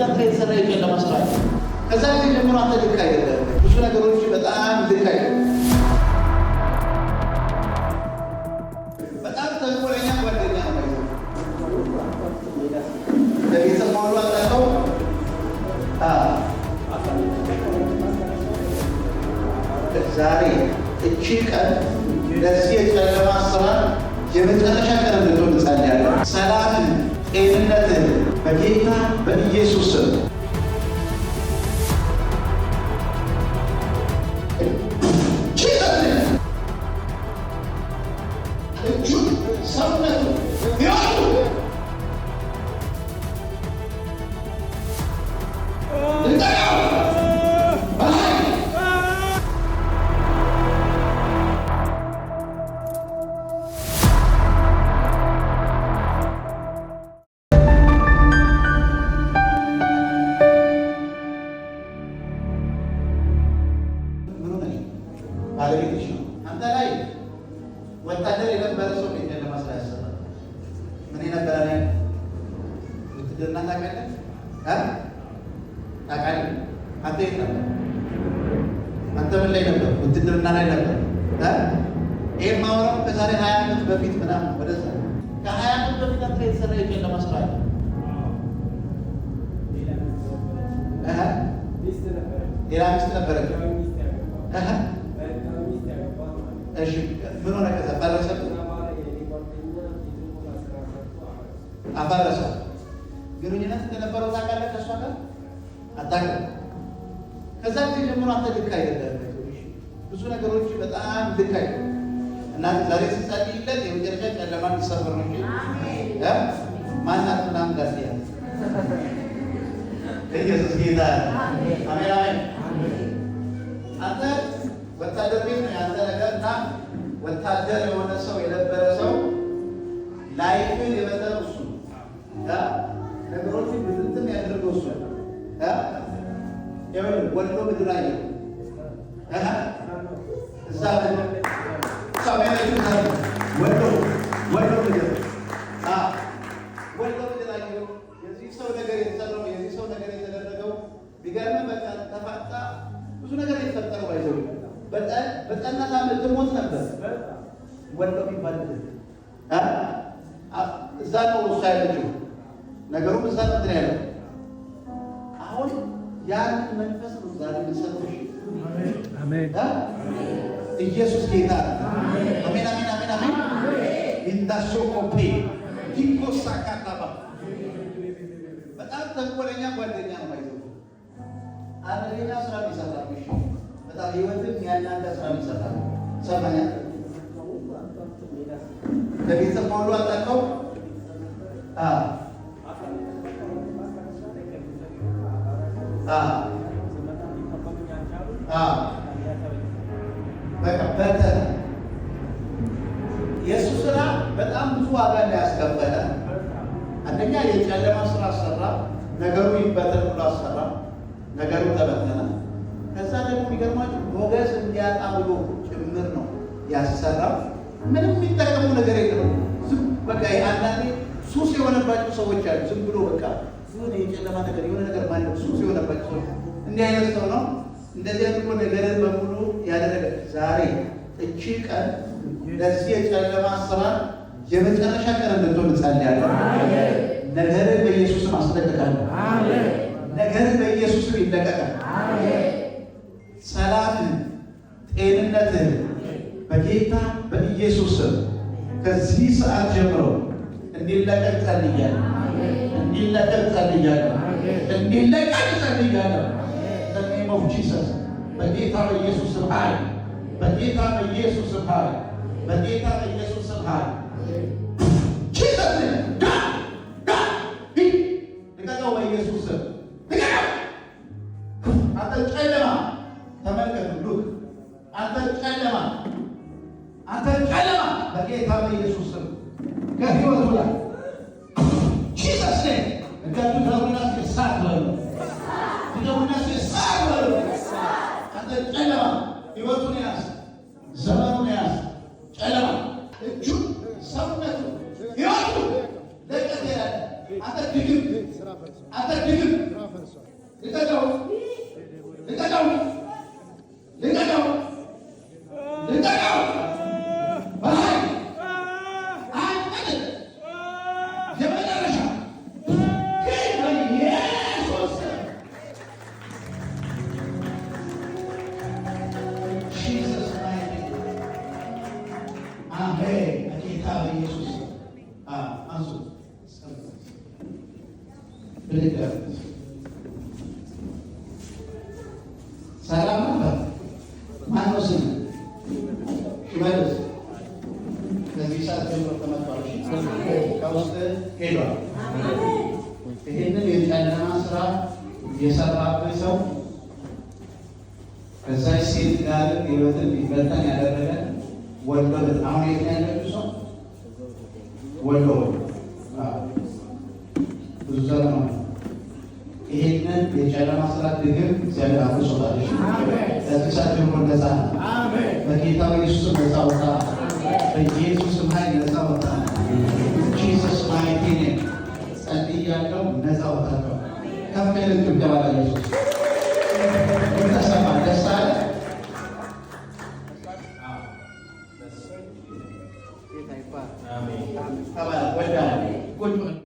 አንተ የተሰራ የጨለማ ስራ ከዛ ጊዜ ጀምሮ አንተ ልክ አይደለም። ብዙ ነገሮች በጣም ልክ አይደለም። በጣም ተንኮለኛ ጓደኛ ነው። ለቤተሰብ ማሉ አጣቀው ዛሬ እቺ ቀን ለዚህ የጨለማ ስራ የመጨረሻ ቀን እንድትሆን ጸልያለሁ። ሰላምን፣ ጤንነትን በጌታ በኢየሱስ ስም ሰውነቱ ባለቤትሽ ነው። አንተ ላይ ወታደር የነበረ ሰው የጨለማ ስራ ያሰራል። ምን የነበረ ላይ ውትድርና ታውቃለህ? ታውቃለህ? አንተ የት ነበር? አንተ ምን ላይ ነበር? ውትድርና ላይ ነበር። ይሄን ማውራው ከዛሬ 20 ዓመት በፊት ምናምን ወደዛ ከ20 ዓመት በፊት አንተ የተሰራ የጨለማ ስራ አለ። ሌላ ሚስት ነበረ። እሺ ምን ሆነ? ከዛ ፈረሰ። አፈረሰ። ግንኙነት እንደነበረው ታውቃለህ? ከእሷ ጋር አታውቅም። ከዛ ጊዜ ጀምሮ አንተ ልክ አይደለም። ብዙ ነገሮች በጣም ልክ አይደለም እና ዛሬ ሲጸልይለት የመጨረሻ ጨለማ እንዲሰበር ነው እንጂ ማናት ምናምን ጋር ሲያ ኢየሱስ ጌታ አሜን አሜን። አንተ ወታደር ቤት ነው ያንተ ነገር እና ወታደር የሆነ ሰው የነበረ ሰው ላይፍን የበጠረው እሱ ነገሮችን ብትንትን ያደርገው እሱ ወሎ ምድር አየሁ እዛ ወሎ ምድር አየሁ። የዚህ ሰው ነገር የተሰራው የዚህ ሰው ነገር የተደረገው ቢገርምህ በቃ ተፋጣ ብዙ ነገር የተፈጠረው አይዘው በጠና ታመት ሞት ነበር። ወሎ የሚባል እዛ ነው እሷ ያለችው። ነገሩም እዛ ነው እንትን ያለው። አሁን ያን መንፈስ ነው ዛሬ ልሰጥሽ። አሜን። ኢየሱስ ጌታ አሜን አሜን አሜን አሜን። ኢንዳሶ ኮፒ ዲኮሳ ካታባ በጣም ተንኮለኛ ጓደኛ ነው ማለት ነው። አረኛ ስራ ይሰራልሽ በጣም ህይወትን ያናንተ ስራ ይሰራል። ሰማኛ ለቤተሰብ ማሉ አጣቀው በቃ የእሱ ስራ በጣም ብዙ ዋጋ ያስከፈለ። አንደኛ የጨለማ ስራ አሰራ፣ ነገሩ ይበተን ብሎ አሰራ፣ ነገሩ ተበተነ። ከዛ ደግሞ የሚገርማችሁ ሞገስ እንዲያጣ ብሎ ጭምር ነው ያሰራው። ምንም የሚጠቀሙ ነገር የለም። ዝም በቃ አንዳንዴ ሱስ የሆነባቸው ሰዎች አሉ። ዝም ብሎ በቃ የሆነ የጨለማ ነገር የሆነ ነገር ማለት ሱስ የሆነባቸው ሰዎች እንዲህ አይነት ሰው ነው። እንደዚህ አድርጎ ነገርን በሙሉ ያደረገ ዛሬ እቺ ቀን ለዚህ የጨለማ ስራ የመጨረሻ ቀን እንድትሆን ጸልያለሁ። ነገርን በኢየሱስም አስለቅቃለሁ። ነገርን በኢየሱስም ይለቀቃል። ሰላምን፣ ጤንነትን በጌታ በኢየሱስ ስም ከዚህ ሰዓት ጀምሮ እንዲለቀቅ ጸልያለሁ። እንዲለቀቅ ጸልያለሁ። እንዲለቀቅ ጸልያለሁ። በኔም ኦፍ ጂሰስ በጌታ በኢየሱስ ስም ኃይል፣ በጌታ በኢየሱስ ስም ኃይል፣ በጌታ በኢየሱስ ስም ኃይል ጂሰስ ልቀቀው በኢየሱስ ስም ልቀቀው። አንተ ጨለማ ተመልከቱ። ሉክ አንተ ጨለማ በጌታ በኢየሱስ ስም ከህይወቱ ላይ ጂሰስ ኔም እንካቱ ተውና ሲሳት በሉ ተውና ሲሳት በሉ። አንተ ጨለማ ህይወቱን ያዝ፣ ዘመኑን ያዝ። ጨለማ እጁ ሰውነቱ ህይወቱ ለቀት ያለ አንተ ድግም አትድግም። ልቀቀው፣ ልቀቀው፣ ልቀቀው፣ ልቀቀው። በኃይል አንቀጥ የመጨረሻ ኢየሱስ ጂሰስ አሜን። በጌታ በኢየሱስ አንሱ ብልቅ ሰላም ነበር። ማነው ስም ሽመልስ ከዚህ ሰዓት ጀምሮ ተመቷል። ከውስጥ ሄዷል። ይህንን የጨለማ ስራ የሰራብህ ሰው ከዛ ሴት ጋር ህይወትን ሊበተን ያደረገ ወሎ አሁን የት ያለችው ሰው ወሎ ብዙ ዘመን ይሄንን የጨለማ ስራ ድግም እግዚአብሔር አፍርሶታል። ከዚህ ሰዓት ጀምሮ ነፃ ነው። በጌታ በኢየሱስ ነፃ ወጣ። በኢየሱስ ኃይል ነፃ ወጣ። ጂሰስ ማይቲ ኔም ጸልያለሁ። ነፃ ወጣ። ከፍ ያለ ድብደባ ለኢየሱስ ተሰማ። ደስ አለ።